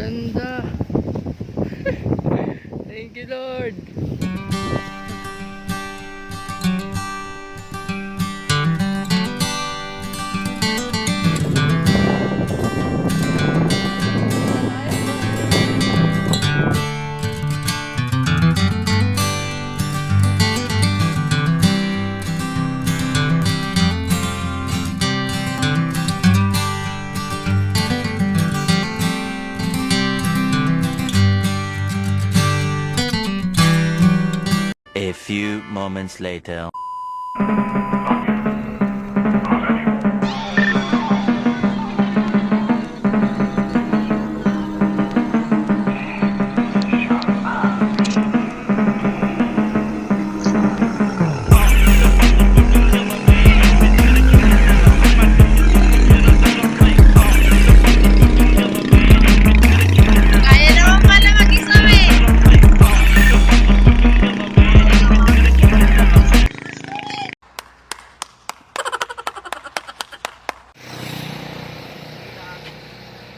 Ganda. Thank you, Lord. A few moments later. Kaya naman pala mag-isa eh.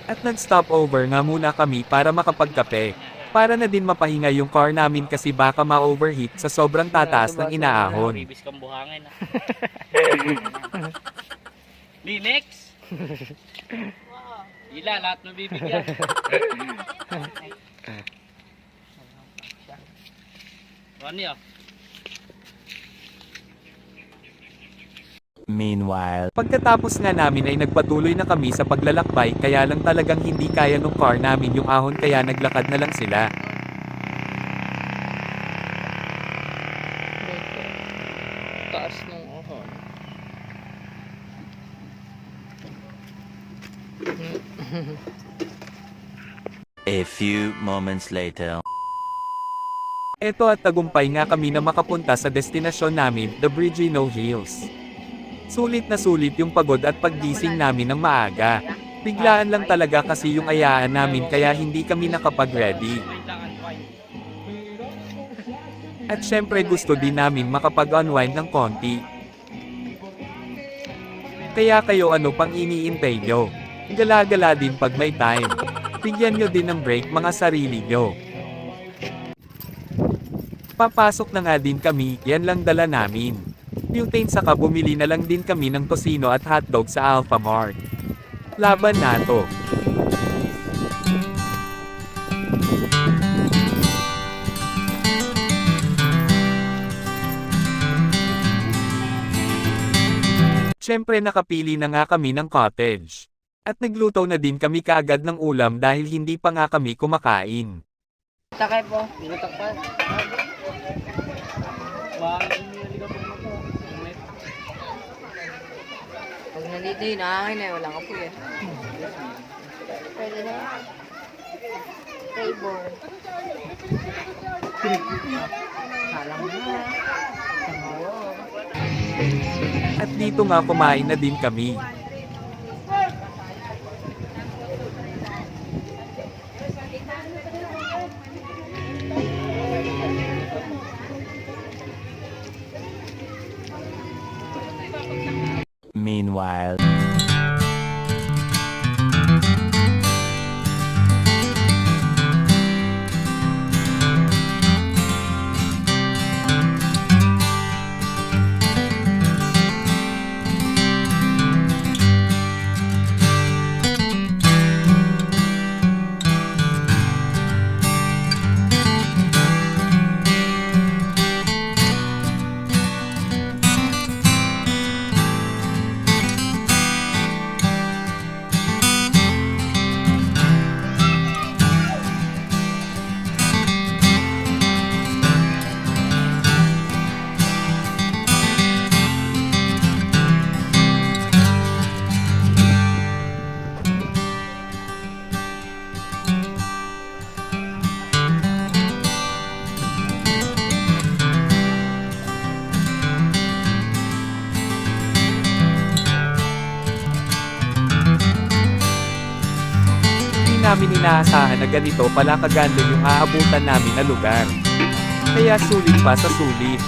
At nag-stopover nga muna kami para makapagkape. Para na din mapahinga yung car namin kasi baka ma-overheat sa sobrang tataas ng inaahon. Bibis kang buhangin. Linex? Ila, lahat ng bibigyan. Ano yun? Meanwhile. Pagkatapos nga namin ay nagpatuloy na kami sa paglalakbay kaya lang talagang hindi kaya nung car namin yung ahon kaya naglakad na lang sila. Taas nung ohon. A few moments later. Eto at tagumpay nga kami na makapunta sa destinasyon namin, the Bridgino Hills. Sulit na sulit yung pagod at paggising namin ng maaga. Biglaan lang talaga kasi yung ayaan namin kaya hindi kami nakapag-ready. At syempre gusto din namin makapag-unwind ng konti. Kaya kayo ano pang iniintay nyo? Gala-gala din pag may time. Bigyan nyo din ng break mga sarili nyo. Papasok na nga din kami, yan lang dala namin. Butane saka bumili na lang din kami ng tosino at hotdog sa Alphamart. Laban na to. Siyempre nakapili na nga kami ng cottage. At nagluto na din kami kaagad ng ulam dahil hindi pa nga kami kumakain. Takay po. Binutak pa. Pag nandito yun, nakakain na wala ka po yan. Pwede na yan. Flavor. Salang na. At dito nga kumain na din kami. Meanwhile. Namin inaasahan na ganito pala kaganda yung aabutan namin na lugar. Kaya sulit pa sa sulit.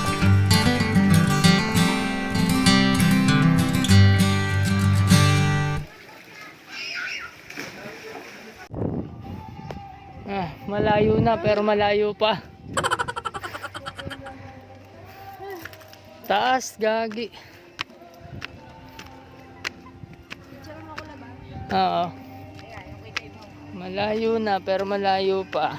Malayo na pero malayo pa. Taas, gagi. Oo. Malayo na pero malayo pa.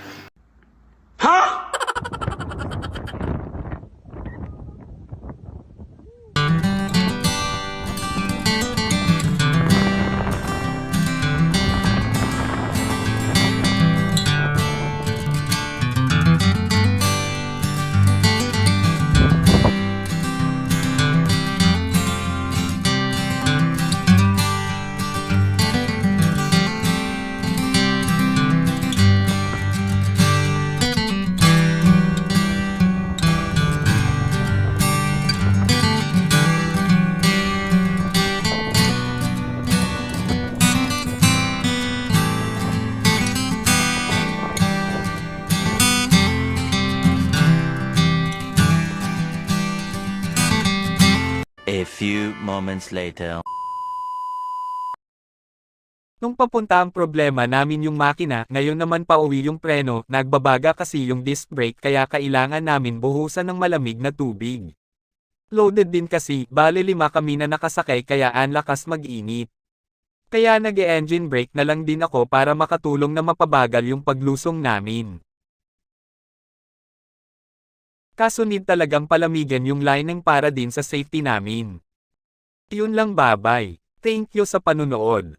A few moments later. Nung papunta ang problema namin yung makina, ngayon naman pauwi yung preno, nagbabaga kasi yung disc brake kaya kailangan namin buhusan ng malamig na tubig. Loaded din kasi, bale 5 kami na nakasakay kaya ang lakas mag-init. Kaya nag-engine brake na lang din ako para makatulong na mapabagal yung paglusong namin. Kaso need talagang palamigan yung lining para din sa safety namin. Yun lang, bye-bye. Thank you sa panunood.